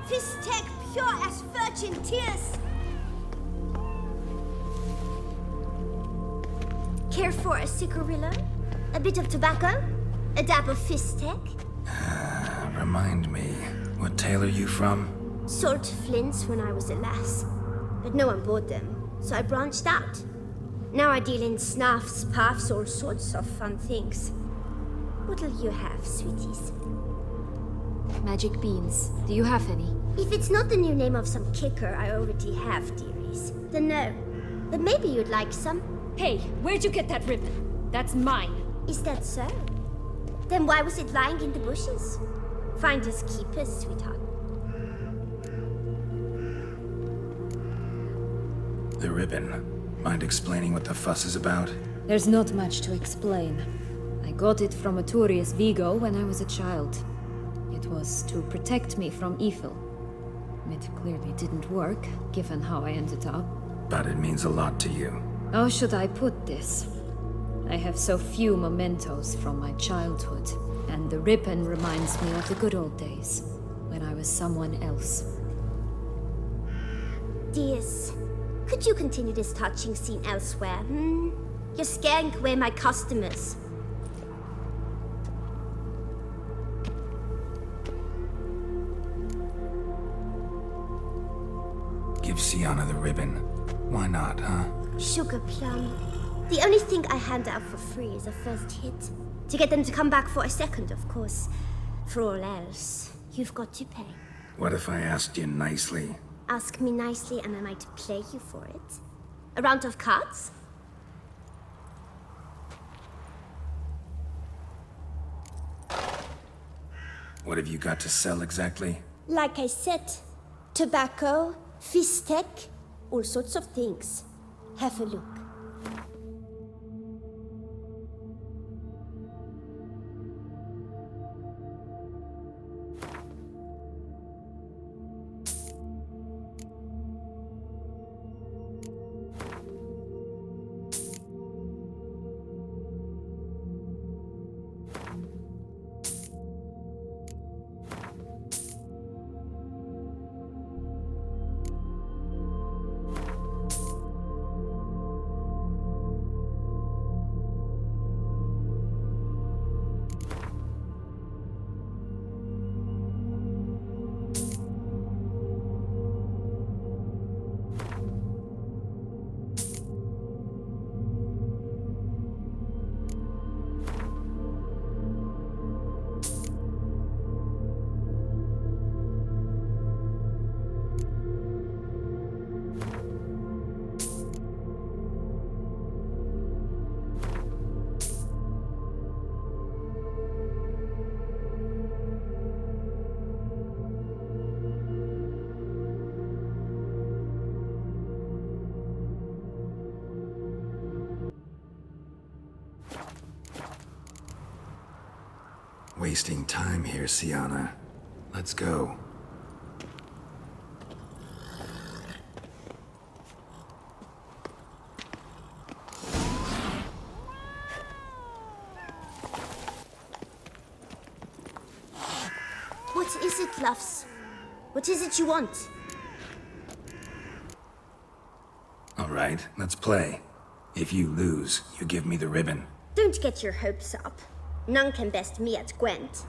Fizz-tech pure as virgin tears. Care for a cigarillo? A bit of tobacco? A dab of Fizz-tech? Remind me, what tale are you from? Sold flints when I was a lass, but no one bought them, so I branched out. Now I deal in snuffs, puffs, all sorts of fun things. What'll you have, sweeties? Magic beans. Do you have any? If it's not the new name of some kicker I already have, dearies, then no. But maybe you'd like some. Hey, where'd you get that ribbon? That's mine. Is that so? Then why was it lying in the bushes? Finders keepers, sweetheart. The ribbon. Mind explaining what the fuss is about? There's not much to explain. I got it from a Turius Vigo when I was a child. It was to protect me from evil. It clearly didn't work, given how I ended up. But it means a lot to you. How should I put this? I have so few mementos from my childhood, and the ribbon reminds me of the good old days, when I was someone else. Dears, could you continue this touching scene elsewhere, You're scaring away my customers. Give Sienna the ribbon. Why not, huh? Sugar plum. The only thing I hand out for free is a first hit. To get them to come back for a second, of course. For all else, you've got to pay. What if I asked you nicely? Ask me nicely and I might play you for it. A round of cards? What have you got to sell exactly? Like I said, tobacco, Fizz-tech, all sorts of things. Have a look. Wasting time here, Sienna. Let's go. What is it, loves? What is it you want? All right, let's play. If you lose, you give me the ribbon. Don't get your hopes up. None can best me at Gwent.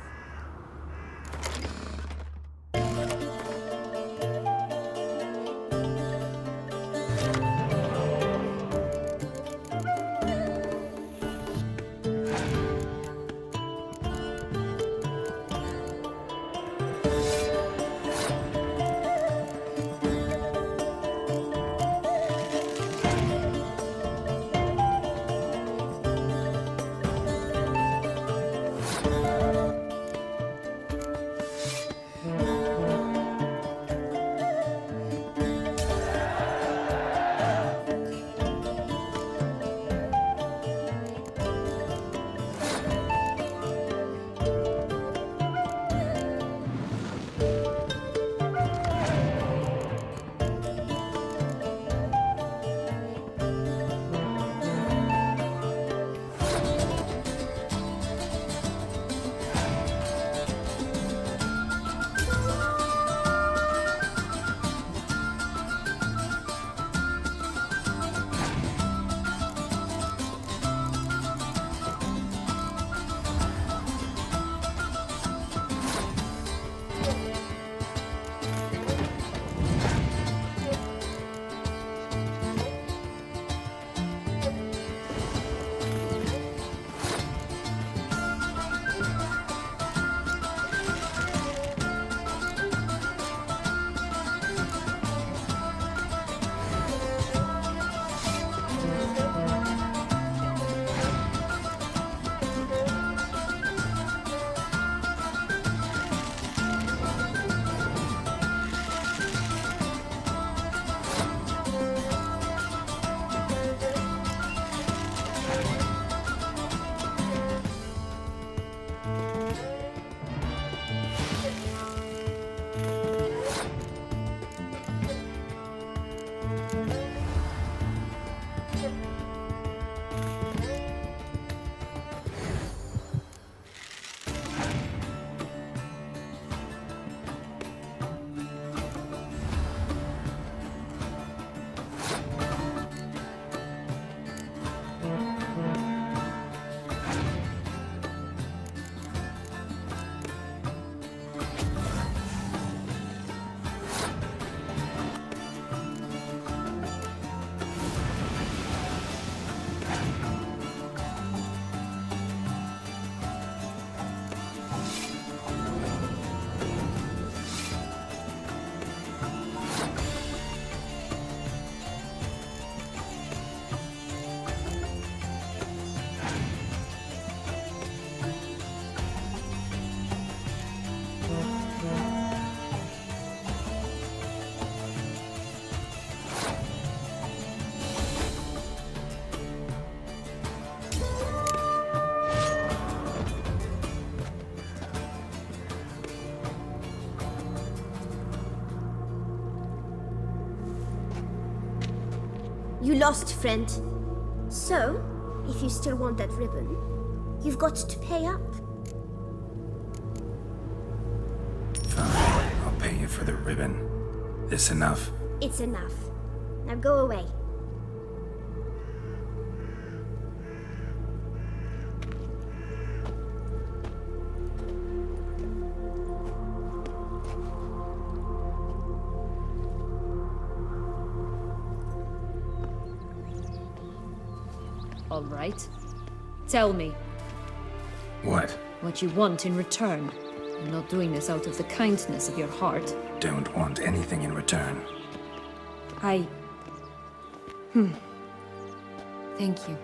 You lost, friend. So, if you still want that ribbon, you've got to pay up. Fine, I'll pay you for the ribbon. This enough? It's enough. Now go away. All right. Tell me What? what you want in return. I'm not doing this out of the kindness of your heart. Don't want anything in return. Thank you.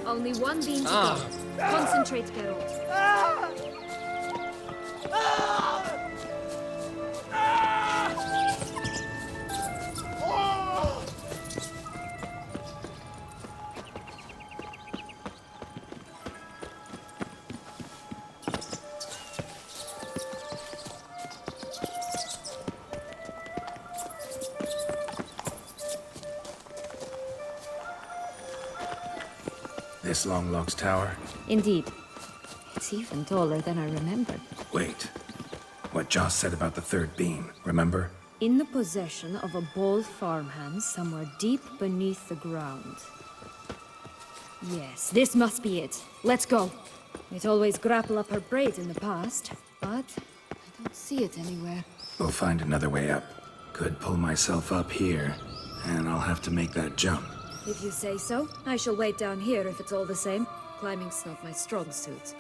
Only one bean to go. Concentrate, Geralt. This Longlock's tower? Indeed. It's even taller than I remembered. Wait. What Joss said about the third beam, remember? In the possession of a bold farmhand somewhere deep beneath the ground. Yes, this must be it. Let's go. We'd always grapple up her braid in the past, but I don't see it anywhere. We'll find another way up. Could pull myself up here, and I'll have to make that jump. If you say so, I shall wait down here if it's all the same. Climbing's not my strong suit.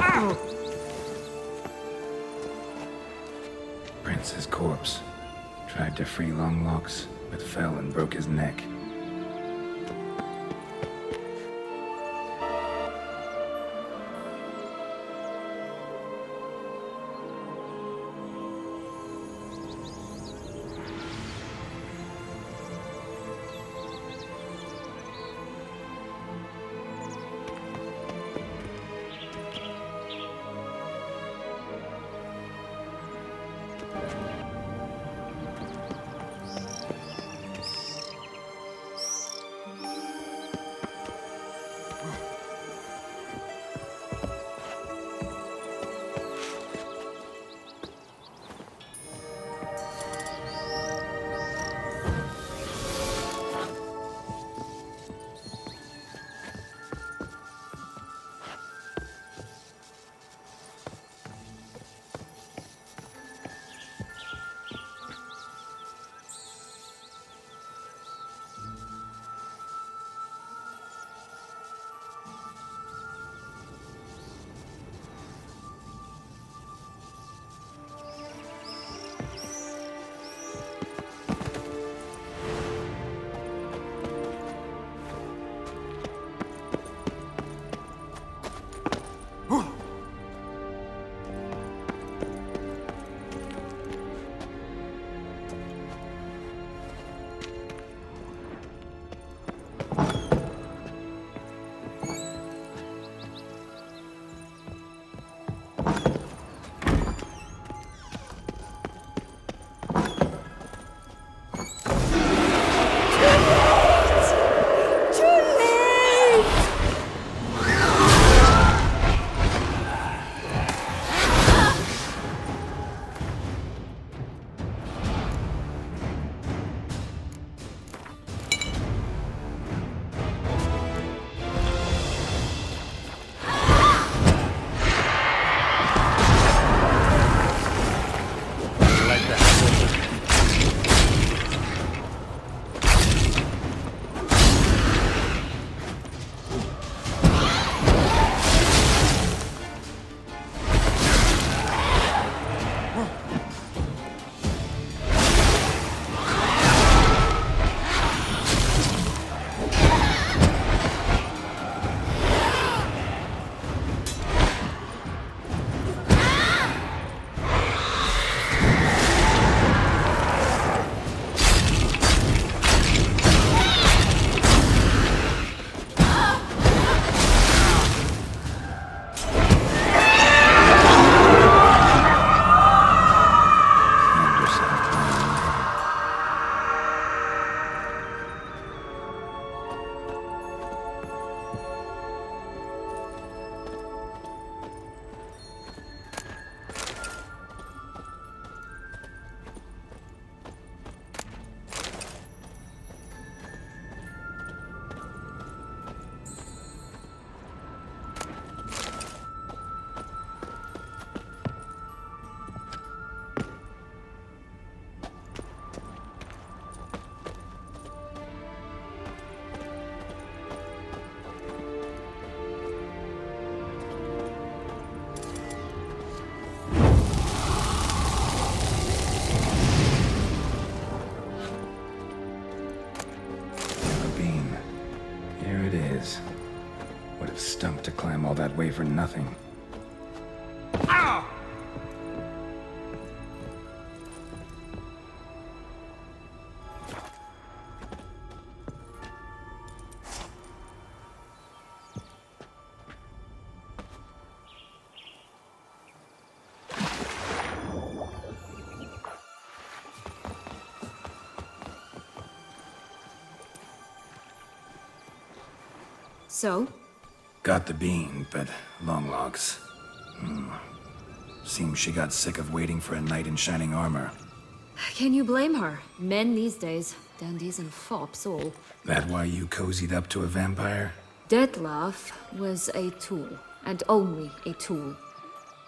Ow! Prince's corpse. Tried to free Longlocks, but fell and broke his neck. is. Would have stunk to climb all that way for nothing. So? Got the bean, but long logs. Seems she got sick of waiting for a knight in shining armor. Can you blame her? Men these days, dandies and fops all. That why you cozied up to a vampire? Detlef was a tool, and only a tool.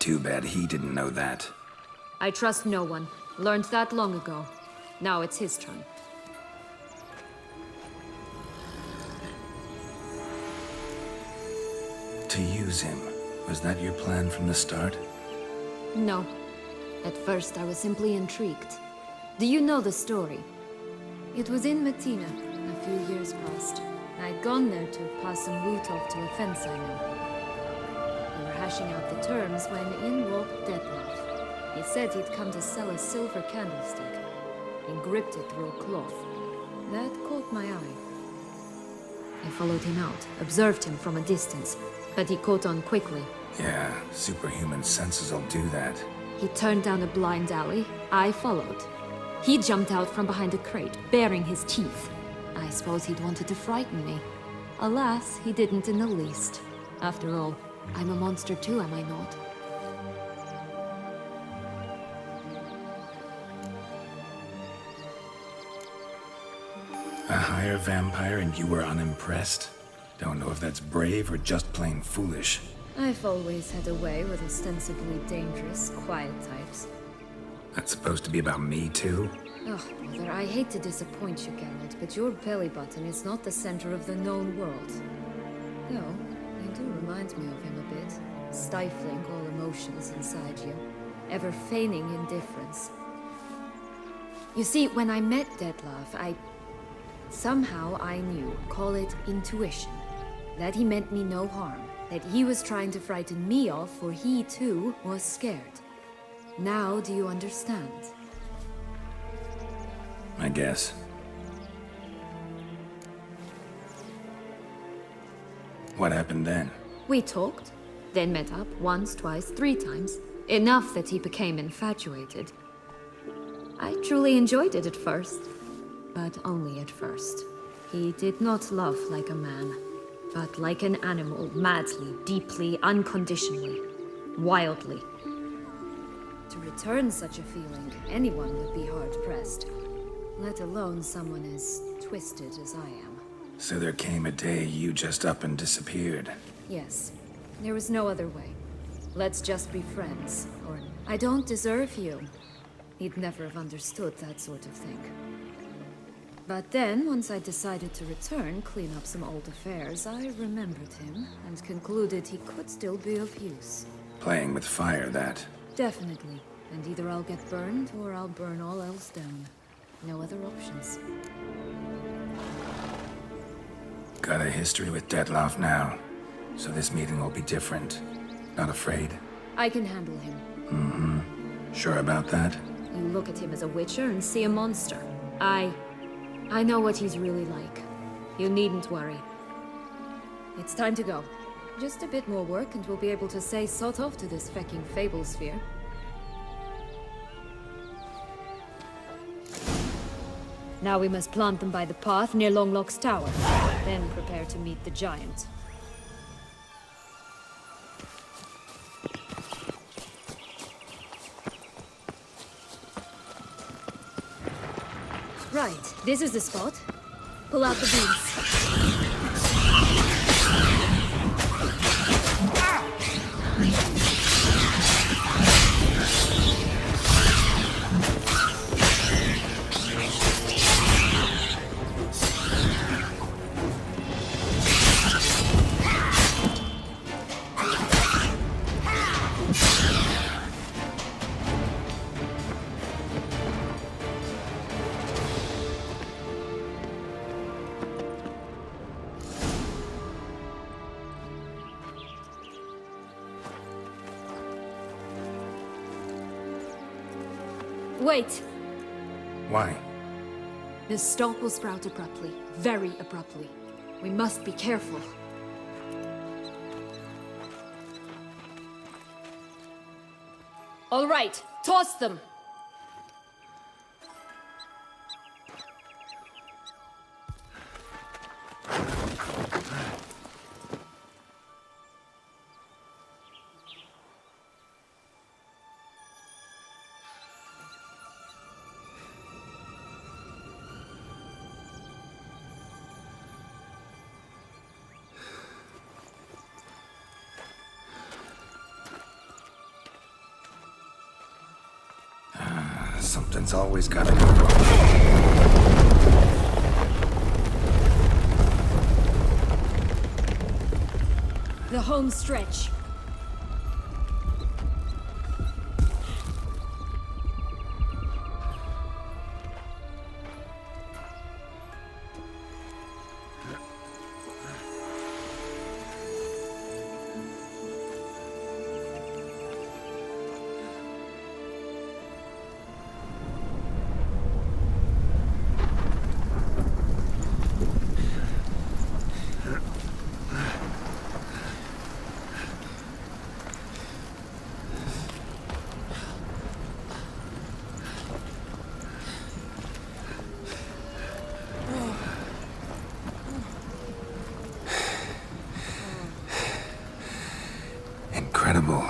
Too bad he didn't know that. I trust no one. Learned that long ago. Now it's his turn. To use him. Was that your plan from the start? No. At first I was simply intrigued. Do you know the story? It was in Matina, a few years past. I'd gone there to pass some loot off to a fence I know. We were hashing out the terms when in walked Detlef. He said he'd come to sell a silver candlestick, and gripped it through a cloth. That caught my eye. I followed him out, observed him from a distance, but he caught on quickly. Yeah, superhuman senses will do that. He turned down a blind alley. I followed. He jumped out from behind a crate, baring his teeth. I suppose he'd wanted to frighten me. Alas, he didn't in the least. After all, I'm a monster too, am I not? A higher vampire and you were unimpressed? Don't know if that's brave or just plain foolish. I've always had a way with ostensibly dangerous, quiet types. That's supposed to be about me too? Oh, brother, I hate to disappoint you, Geralt, but your belly button is not the center of the known world. Though, you do remind me of him a bit. Stifling all emotions inside you. Ever feigning indifference. You see, when I met Detlef, somehow I knew, call it intuition, that he meant me no harm. That he was trying to frighten me off, for he too was scared. Now do you understand? I guess. What happened then? We talked, then met up once, twice, 3 times. Enough that he became infatuated. I truly enjoyed it at first, but only at first. He did not love like a man, but like an animal, madly, deeply, unconditionally, wildly. To return such a feeling, anyone would be hard-pressed, let alone someone as twisted as I am. So there came a day you just up and disappeared. Yes, there was no other way. Let's just be friends, or I don't deserve you. He'd never have understood that sort of thing. But then, once I decided to return, clean up some old affairs, I remembered him and concluded he could still be of use. Playing with fire, that. Definitely. And either I'll get burned, or I'll burn all else down. No other options. Got a history with Detlef now, so this meeting will be different. Not afraid? I can handle him. Mm-hmm. Sure about that? You look at him as a witcher and see a monster. I know what he's really like. You needn't worry. It's time to go. Just a bit more work and we'll be able to say sod off to this fecking fable sphere. Now we must plant them by the path near Longlock's tower. Then prepare to meet the giant. Right, this is the spot. Pull out the beams. wait! Why? The stalk will sprout abruptly. Very abruptly. We must be careful. All right, toss them! Something's always gotta go wrong. The home stretch. Incredible.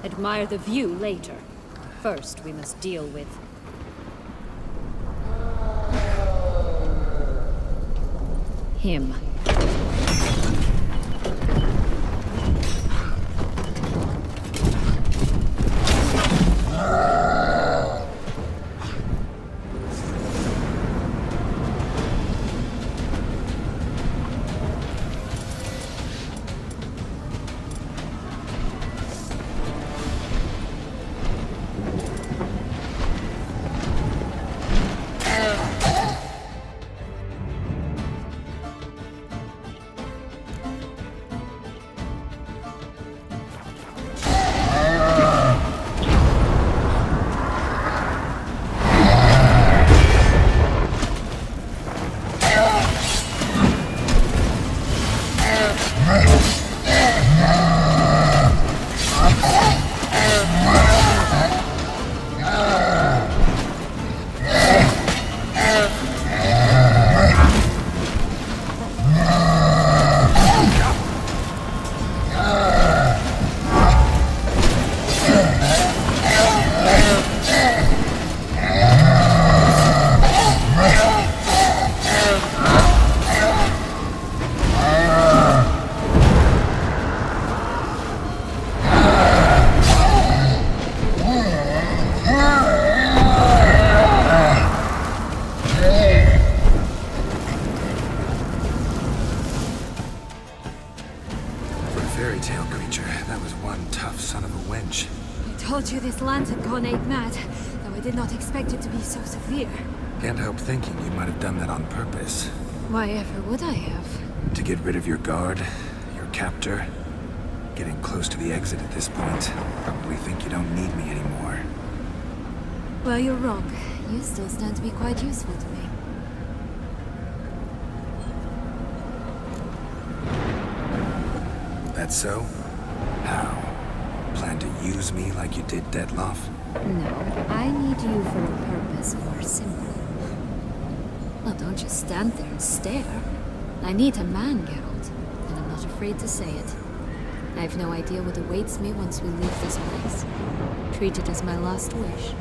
Admire the view later. First, we must deal with... him. Fairy tale creature. That was one tough son of a wench. I told you this land had gone ape mad, though I did not expect it to be so severe. Can't help thinking you might have done that on purpose. Why ever would I have? To get rid of your guard, your captor. Getting close to the exit at this point. Probably think you don't need me anymore. Well, you're wrong. You still stand to be quite useful to me. That so? How? Plan to use me like you did Detloff? No, I need you for a purpose more simple. Well, don't just stand there and stare. I need a man, Geralt, and I'm not afraid to say it. I have no idea what awaits me once we leave this place. Treat it as my last wish.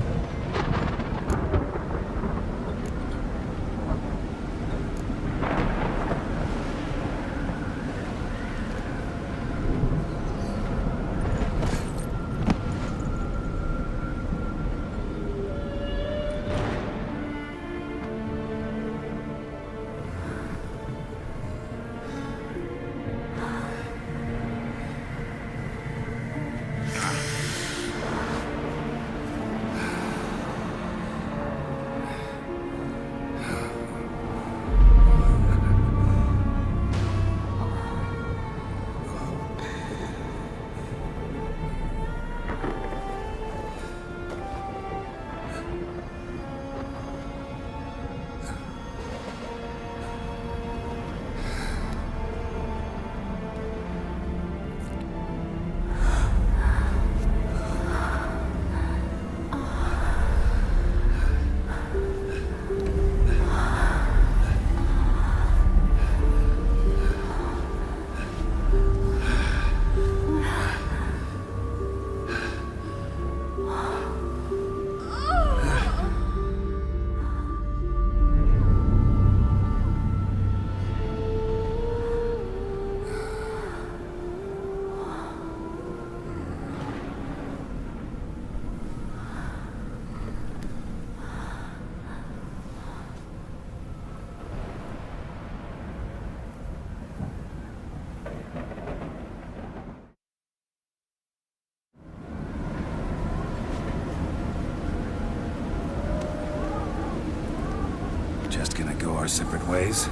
our separate ways.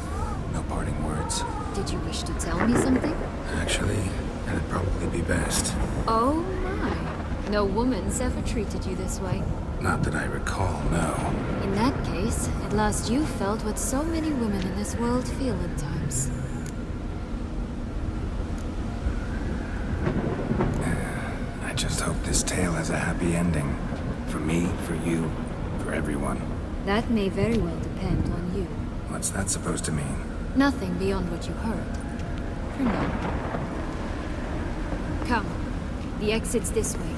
No parting words. Did you wish to tell me something? Actually, that'd probably be best. Oh my. No woman's ever treated you this way. Not that I recall, no. In that case, at last you felt what so many women in this world feel at times. I just hope this tale has a happy ending. For me, for you, for everyone. That may very well depend on you. What's that supposed to mean? Nothing beyond what you heard. For now. Come. The exit's this way.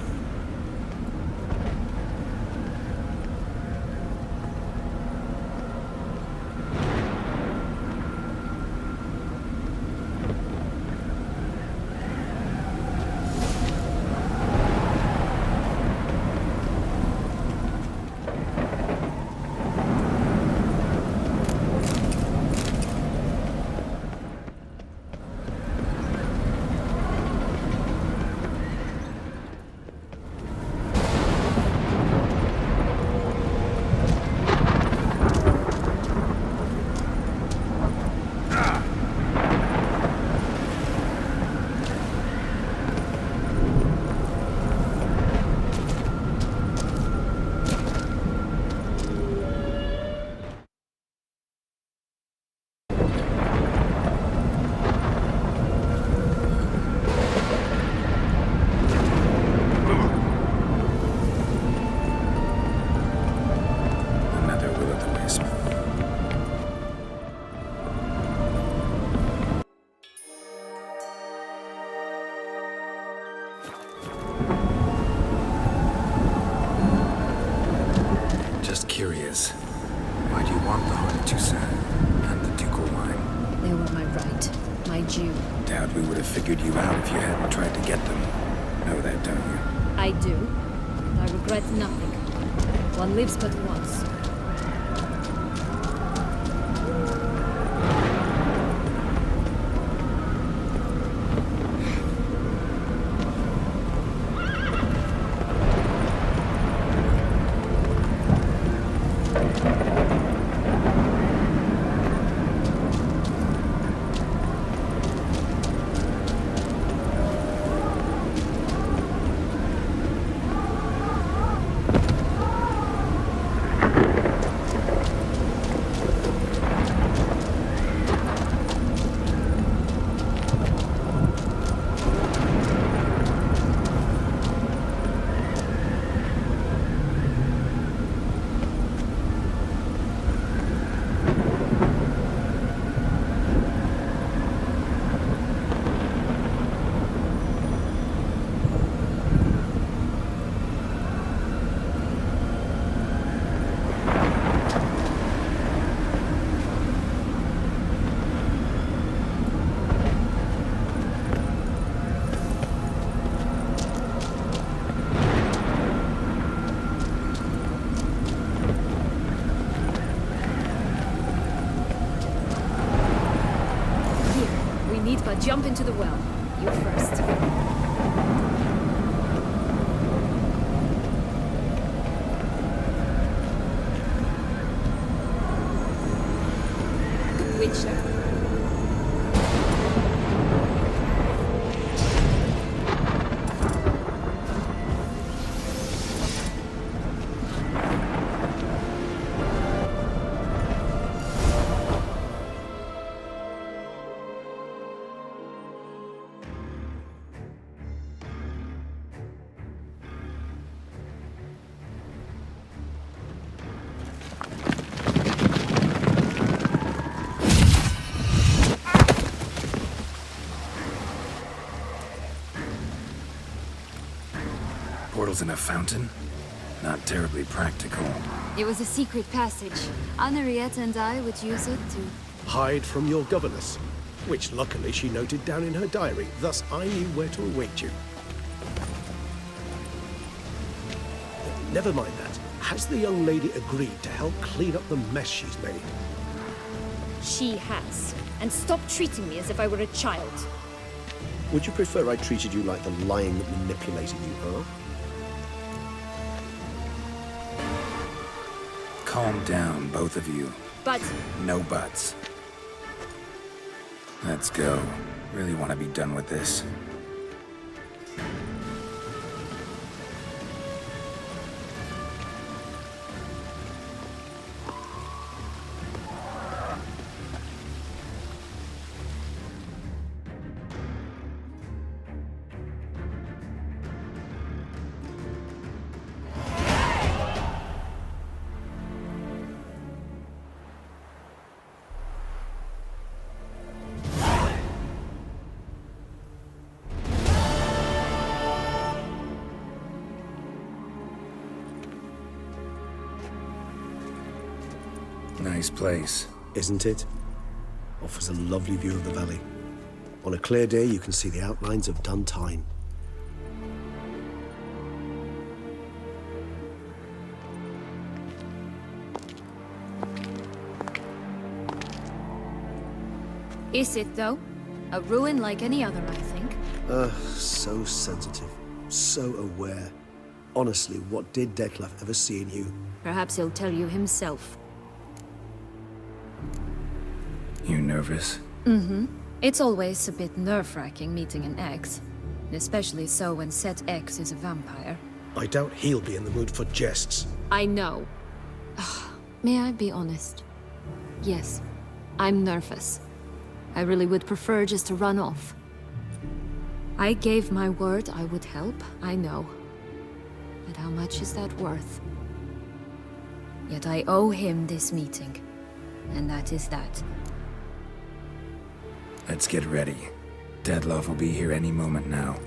Another will-o'-the-wisp. Just curious. Why do you want the Heart of Toussaint and the ducal wine? They were my right. My due. Doubt we would have figured you out if you hadn't tried to get them. Know that, don't you? I do. And I regret nothing. One lives but once. But jump into the well. You first. Witcher. Portals in a fountain? Not terribly practical. It was a secret passage. Henriette and I would use it to... Hide from your governess, which luckily she noted down in her diary, thus I knew where to await you. Never mind that. Has the young lady agreed to help clean up the mess she's made? She has. And stop treating me as if I were a child. Would you prefer I treated you like the lying manipulator you are? Calm down, both of you. But No buts. Let's go. Really want to be done with this. Nice place. Isn't it? Offers a lovely view of the valley. On a clear day, you can see the outlines of Duntine. is it, though? A ruin like any other, I think. So sensitive. So aware. Honestly, what did Detlef ever see in you? Perhaps he'll tell you himself. You nervous? It's always a bit nerve-wracking meeting an ex. Especially so when said ex is a vampire. I doubt he'll be in the mood for jests. I know. May I be honest? Yes, I'm nervous. I really would prefer just to run off. I gave my word I would help, I know. But how much is that worth? Yet I owe him this meeting. And that is that. Let's get ready. Detlef will be here any moment now.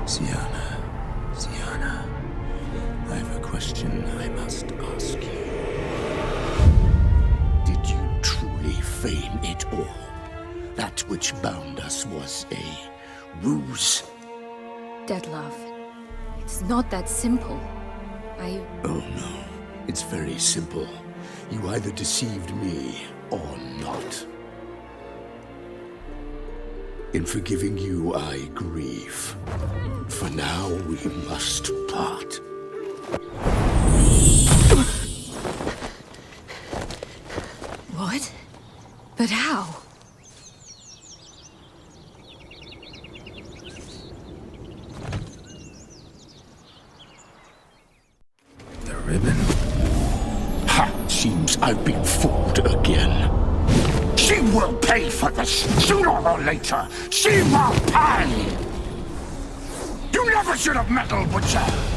Sienna, I have a question I must ask you. Did you truly feign it all? That which bound us was a ruse? Detlef, it's not that simple. Oh no, it's very simple. You either deceived me or not. In forgiving you, I grieve. For now, we must part. What? But how? The ribbon? Ha! Seems I've been fooled again. She will pay for this, sooner or later. She will pay! You never should have meddled with her!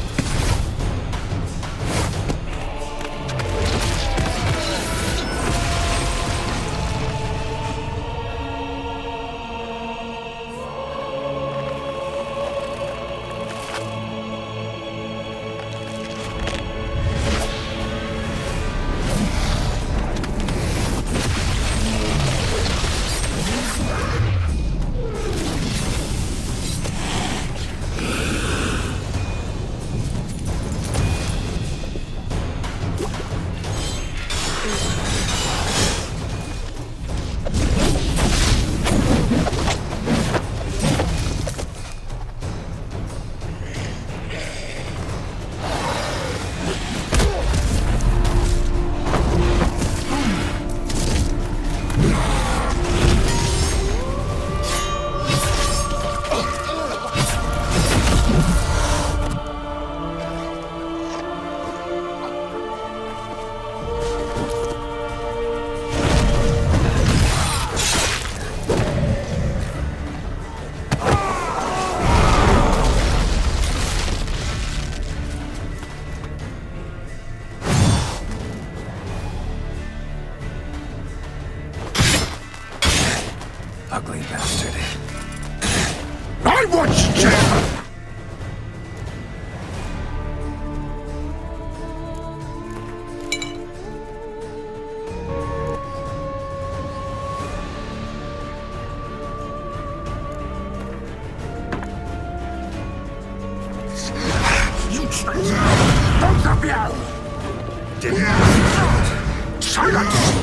You traitor! Both of you! Silence!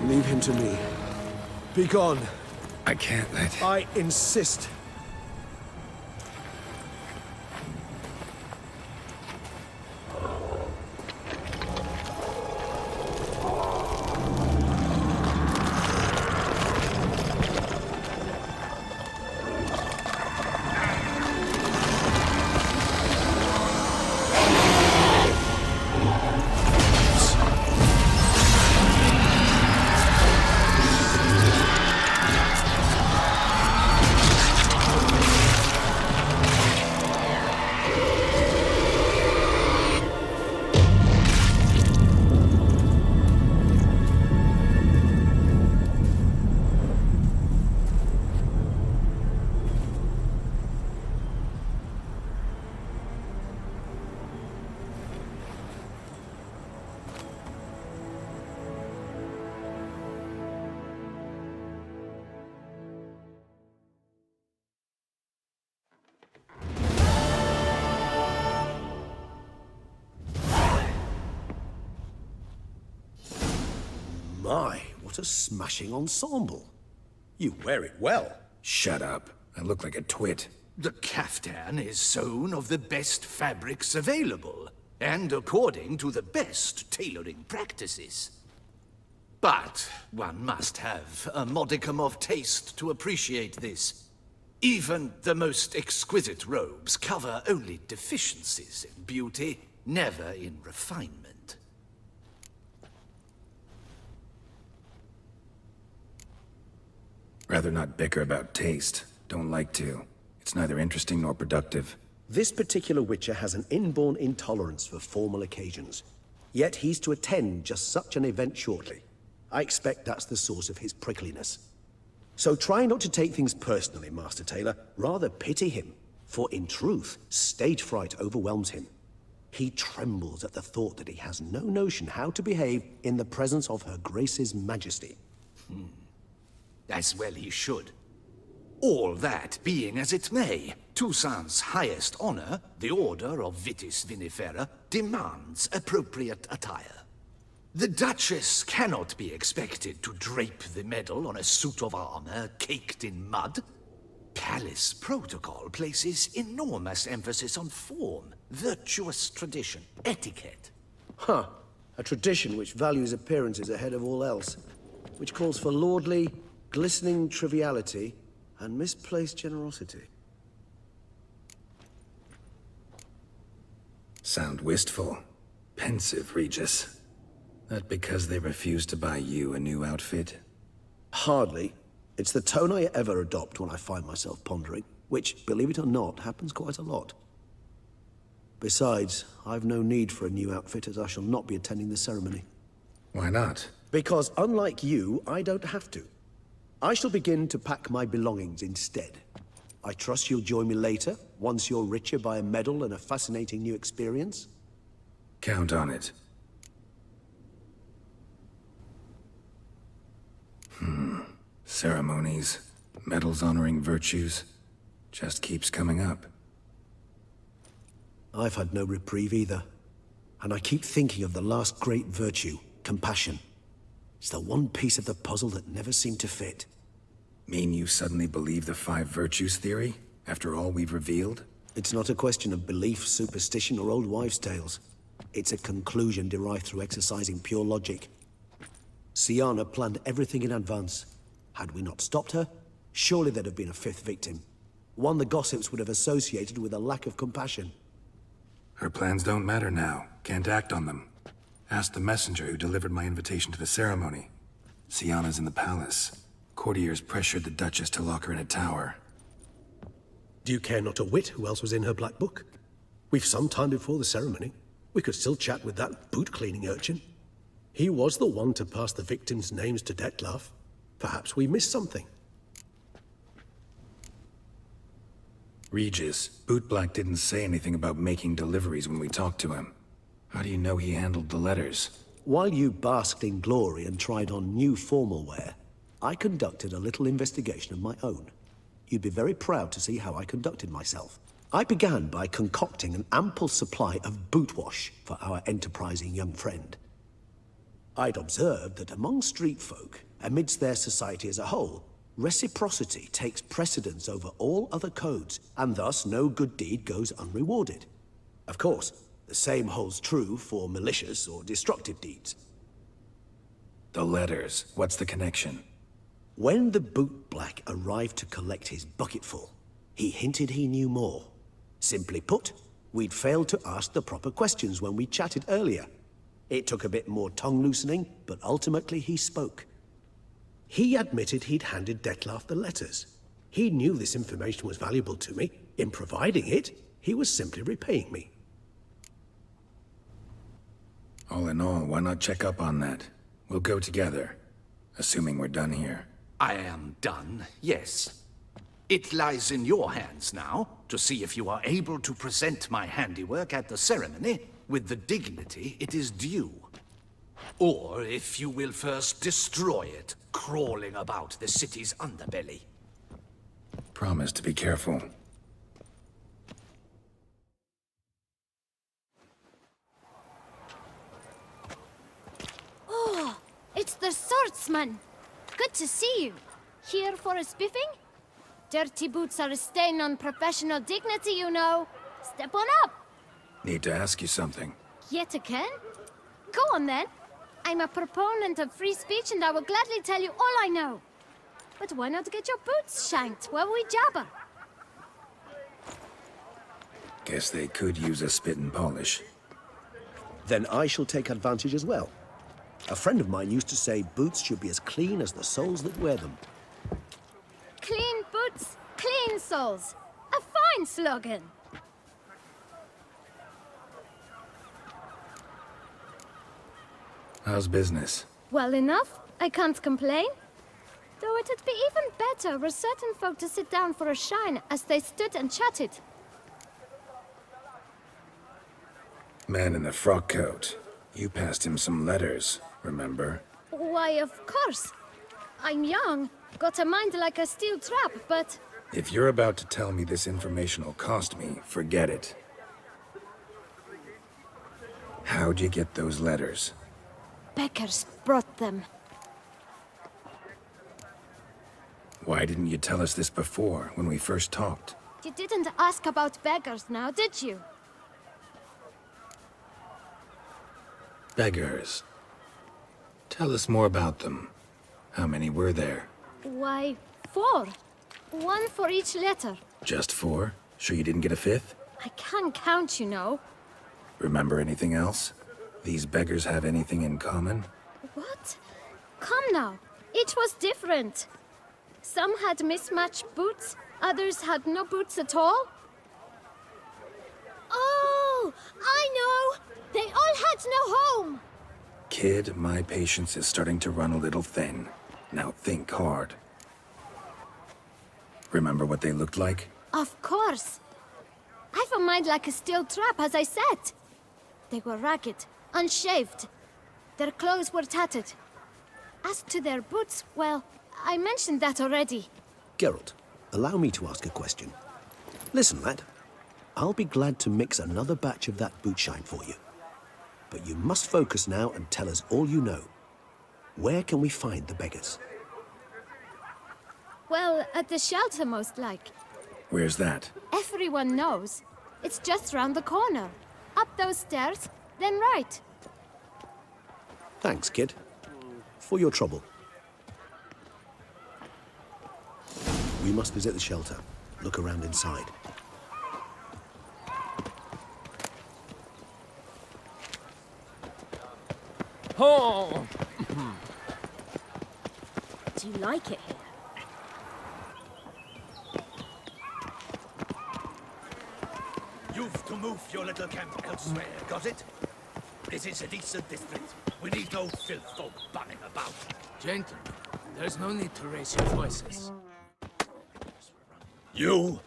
Leave him to me. Be gone. I can't let... I insist. My, what a smashing ensemble. You wear it well. Shut up. I look like a twit. The caftan is sewn of the best fabrics available, and according to the best tailoring practices. But one must have a modicum of taste to appreciate this. Even the most exquisite robes cover only deficiencies in beauty, never in refinement. Rather not bicker about taste. Don't like to. It's neither interesting nor productive. This particular Witcher has an inborn intolerance for formal occasions. Yet he's to attend just such an event shortly. I expect that's the source of his prickliness. So try not to take things personally, Master Taylor. Rather pity him. For in truth, stage fright overwhelms him. He trembles at the thought that he has no notion how to behave in the presence of Her Grace's Majesty. As well he should. All that being as it may, Toussaint's highest honor, the Order of Vitis Vinifera, demands appropriate attire. The Duchess cannot be expected to drape the medal on a suit of armor caked in mud. Palace protocol places enormous emphasis on form, virtuous tradition, etiquette. Huh. A tradition which values appearances ahead of all else. Which calls for lordly, glistening triviality and misplaced generosity. Sound wistful. Pensive, Regis. That because they refused to buy you a new outfit? Hardly. It's the tone I ever adopt when I find myself pondering, which, believe it or not, happens quite a lot. Besides, I've no need for a new outfit as I shall not be attending the ceremony. Why not? Because unlike you, I don't have to. I shall begin to pack my belongings instead. I trust you'll join me later, once you're richer by a medal and a fascinating new experience? Count on it. Ceremonies, medals honoring virtues, just keeps coming up. I've had no reprieve either. And I keep thinking of the last great virtue, compassion. It's the one piece of the puzzle that never seemed to fit. Mean you suddenly believe the 5 virtues theory, after all we've revealed? It's not a question of belief, superstition, or old wives' tales. It's a conclusion derived through exercising pure logic. Syanna planned everything in advance. Had we not stopped her, surely there'd have been a 5th victim. One the gossips would have associated with a lack of compassion. Her plans don't matter now. Can't act on them. Ask the messenger who delivered my invitation to the ceremony. Syanna's in the palace. Courtiers pressured the Duchess to lock her in a tower. Do you care not a whit who else was in her black book? We've some time before the ceremony. We could still chat with that boot-cleaning urchin. He was the one to pass the victims' names to Dettlaff. Perhaps we missed something. Regis, Bootblack didn't say anything about making deliveries when we talked to him. How do you know he handled the letters? While you basked in glory and tried on new formal wear, I conducted a little investigation of my own. You'd be very proud to see how I conducted myself. I began by concocting an ample supply of boot wash for our enterprising young friend. I'd observed that among street folk, amidst their society as a whole, reciprocity takes precedence over all other codes, and thus no good deed goes unrewarded. Of course, the same holds true for malicious or destructive deeds. The letters, what's the connection? When the bootblack arrived to collect his bucketful, he hinted he knew more. Simply put, we'd failed to ask the proper questions when we chatted earlier. It took a bit more tongue-loosening, but ultimately he spoke. He admitted he'd handed Dettlaff the letters. He knew this information was valuable to me. In providing it, he was simply repaying me. All in all, why not check up on that? We'll go together, assuming we're done here. I am done, yes. It lies in your hands now to see if you are able to present my handiwork at the ceremony with the dignity it is due. Or if you will first destroy it, crawling about the city's underbelly. Promise to be careful. Oh, it's the swordsman. Good to see you. Here for a spiffing? Dirty boots are a stain on professional dignity, you know. Step on up. Need to ask you something. Yet again? Go on then. I'm a proponent of free speech and I will gladly tell you all I know. But why not get your boots shanked while we jabber? Guess they could use a spit and polish. Then I shall take advantage as well. A friend of mine used to say boots should be as clean as the soles that wear them. Clean boots, clean soles. A fine slogan. How's business? Well enough. I can't complain. Though it'd be even better were certain folk to sit down for a shine as they stood and chatted. Man in the frock coat. You passed him some letters, remember? Why, of course. I'm young, got a mind like a steel trap, but... If you're about to tell me this information will cost me, forget it. How'd you get those letters? Beggars brought them. Why didn't you tell us this before, when we first talked? You didn't ask about beggars now, did you? Beggars. Tell us more about them. How many were there? Why, 4. 1 for each letter. Just 4? Sure you didn't get a 5th? I can't count, you know. Remember anything else? These beggars have anything in common? What? Come now. Each was different. Some had mismatched boots, others had no boots at all. Oh, I know! They all had no home! Kid, my patience is starting to run a little thin. Now think hard. Remember what they looked like? Of course. I've a mind like a steel trap, as I said. They were ragged, unshaved. Their clothes were tattered. As to their boots, well, I mentioned that already. Geralt, allow me to ask a question. Listen, lad. I'll be glad to mix another batch of that boot shine for you. But you must focus now and tell us all you know. Where can we find the beggars? Well, at the shelter, most like. Where's that? Everyone knows. It's just round the corner. Up those stairs, then right. Thanks, kid. For your trouble. We must visit the shelter. Look around inside. Oh! Do you like it here? You've to move your little camp elsewhere, got it? This is a decent district. We need no filth folk bunning about. Gentlemen, there's no need to raise your voices. You?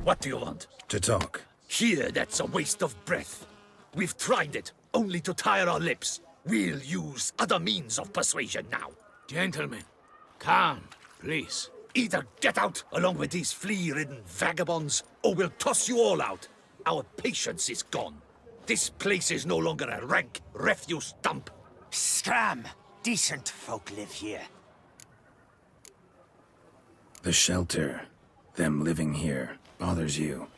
What do you want? To talk. Here, that's a waste of breath. We've tried it, only to tire our lips. We'll use other means of persuasion now. Gentlemen, calm, please. Either get out along with these flea-ridden vagabonds, or we'll toss you all out. Our patience is gone. This place is no longer a rank refuse dump. Scram! Decent folk live here. The shelter, them living here, bothers you.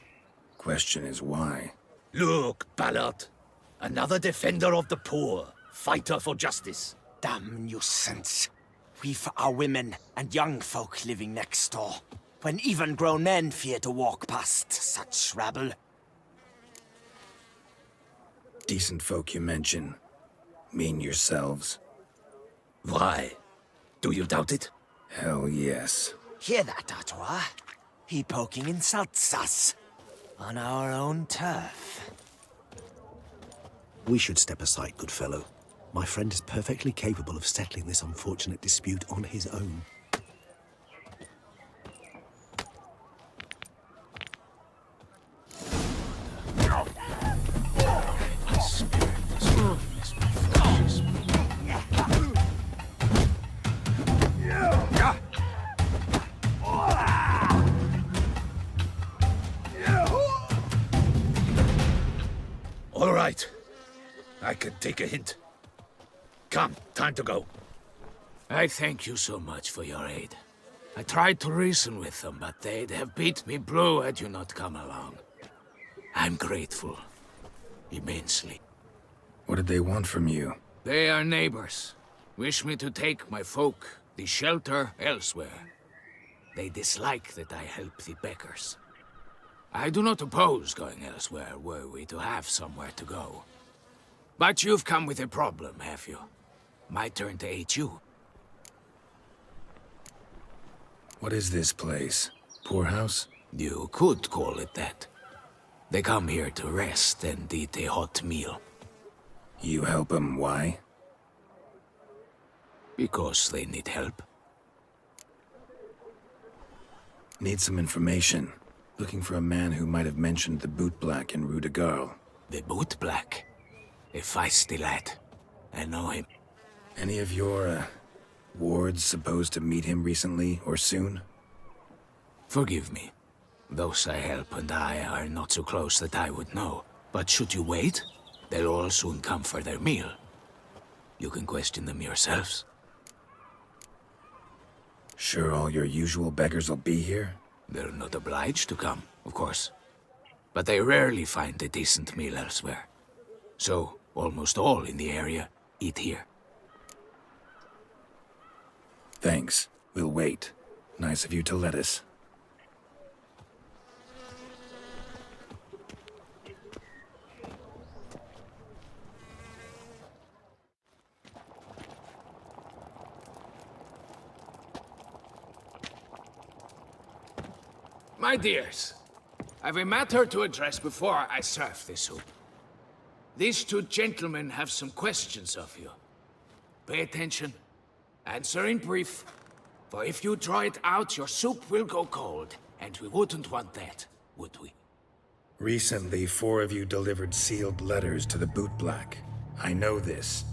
Question is why? Look, Ballard. Another defender of the poor. Fighter for justice. Damn nuisance. We've our women and young folk living next door, when even grown men fear to walk past such rabble. Decent folk you mention. Mean yourselves? Why? Do you doubt it? Hell yes. Hear that, Artois? He poking insults us. On our own turf. We should step aside, good fellow. My friend is perfectly capable of settling this unfortunate dispute on his own. All right. I can take a hint. Come, time to go. I thank you so much for your aid. I tried to reason with them, but they'd have beat me blue had you not come along. I'm grateful. Immensely. What did they want from you? They are neighbors. Wish me to take my folk, the shelter, elsewhere. They dislike that I help the beggars. I do not oppose going elsewhere, were we to have somewhere to go. But you've come with a problem, have you? My turn to aid you. What is this place? Poorhouse? You could call it that. They come here to rest and eat a hot meal. You help them, why? Because they need help. Need some information. Looking for a man who might have mentioned the bootblack in Rue de Garl. The bootblack? A feisty lad. I know him. Any of your, wards supposed to meet him recently or soon? Forgive me. Those I help and I are not so close that I would know. But should you wait, they'll all soon come for their meal. You can question them yourselves. Sure all your usual beggars will be here? They're not obliged to come, of course. But they rarely find a decent meal elsewhere. So, almost all in the area eat here. Thanks. We'll wait. Nice of you to let us. My dears, I've a matter to address before I serve the soup. These two gentlemen have some questions of you. Pay attention. Answer in brief. For if you draw it out, your soup will go cold. And we wouldn't want that, would we? Recently, 4 of you delivered sealed letters to the bootblack. I know this.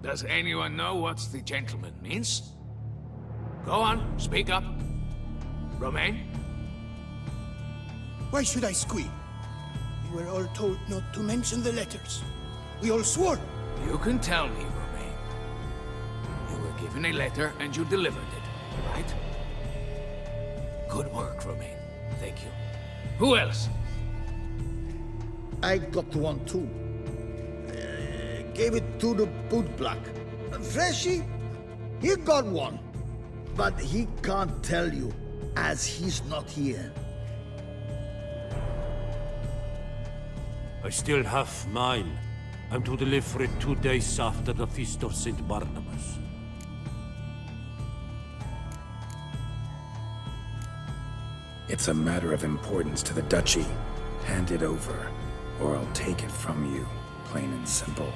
Does anyone know what the gentleman means? Go on, speak up. Romain? Why should I squeal? We were all told not to mention the letters. We all swore. You can tell me, Romain. You were given a letter and you delivered it, right? Good work, Romain. Thank you. Who else? I got one too. Gave it to the bootblack. Freshy, he got one. But he can't tell you, as he's not here. I still have mine. I'm to deliver it 2 days after the Feast of St. Barnabas. It's a matter of importance to the Duchy. Hand it over, or I'll take it from you, plain and simple.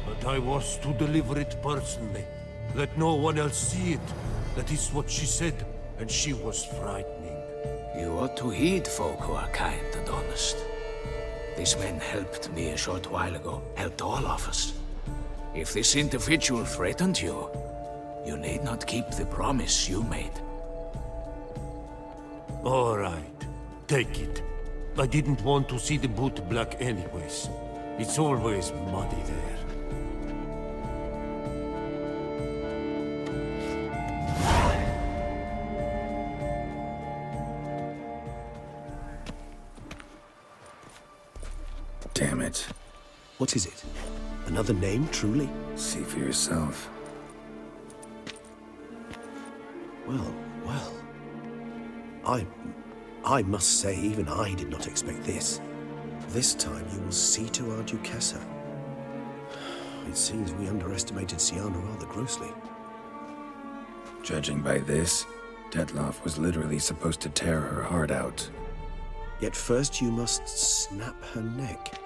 But I was to deliver it personally. Let no one else see it. That is what she said, and she was frightening. You ought to heed folk who are kind and honest. These men helped me a short while ago, helped all of us. If this individual threatened you, you need not keep the promise you made. All right, take it. I didn't want to see the bootblack anyways. It's always muddy there. Damn it. What is it? Another name, truly? See for yourself. Well, well. I must say, even I did not expect this. This time you will see to our Duquesa. It seems we underestimated Siana rather grossly. Judging by this, Detloff was literally supposed to tear her heart out. Yet first you must snap her neck.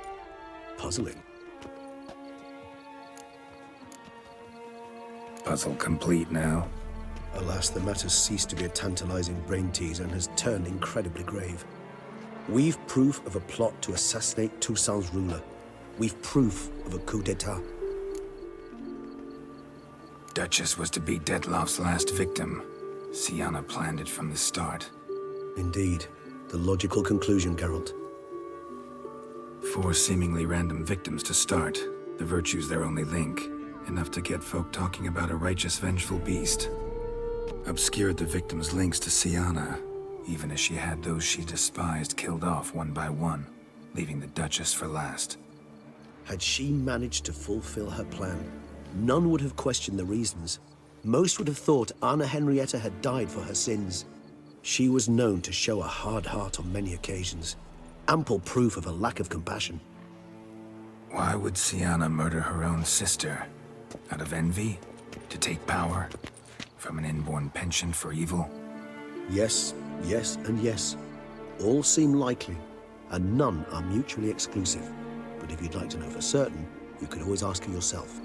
Puzzling. Puzzle complete now. Alas, the matter's ceased to be a tantalizing brain tease and has turned incredibly grave. We've proof of a plot to assassinate Toussaint's ruler. We've proof of a coup d'etat. Duchess was to be Detloff's last victim. Siana planned it from the start. Indeed. The logical conclusion, Geralt. 4 seemingly random victims to start. The virtue's their only link. Enough to get folk talking about a righteous, vengeful beast. Obscured the victims' links to Siana, even as she had those she despised killed off one by one, leaving the Duchess for last. Had she managed to fulfill her plan, none would have questioned the reasons. Most would have thought Anna Henrietta had died for her sins. She was known to show a hard heart on many occasions. Ample proof of a lack of compassion. Why would Siana murder her own sister? Out of envy? To take power? From an inborn penchant for evil? Yes, yes, and yes. All seem likely, and none are mutually exclusive. But if you'd like to know for certain, you could always ask her yourself.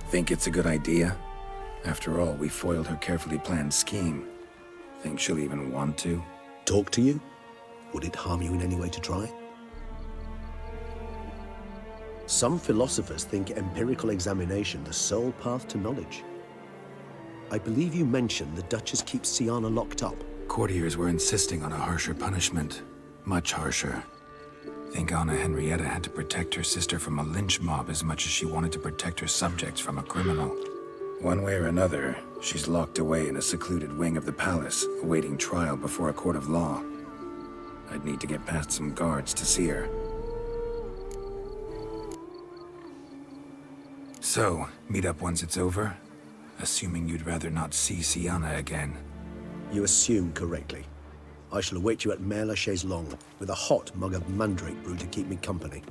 Think it's a good idea? After all, we foiled her carefully planned scheme. Think she'll even want to? Talk to you? Would it harm you in any way to try? Some philosophers think empirical examination the sole path to knowledge. I believe you mentioned the Duchess keeps Siana locked up. Courtiers were insisting on a harsher punishment. Much harsher. Think Anna Henrietta had to protect her sister from a lynch mob as much as she wanted to protect her subjects from a criminal. One way or another, she's locked away in a secluded wing of the palace, awaiting trial before a court of law. I'd need to get past some guards to see her. So, meet up once it's over? Assuming you'd rather not see Siana again. You assume correctly. I shall await you at Mare la Chaise-Longue with a hot mug of mandrake brew to keep me company.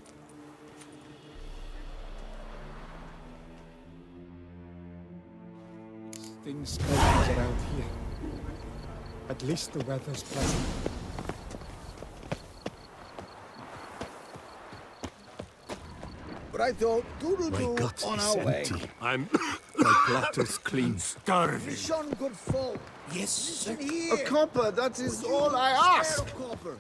Things cold around here. At least the weather's pleasant. But I thought doodle-doo on our way. I'm My bladder's clean. starving. Son could fall. Yes, sir. Listen here. A copper, that is all I Spare ask. a copper.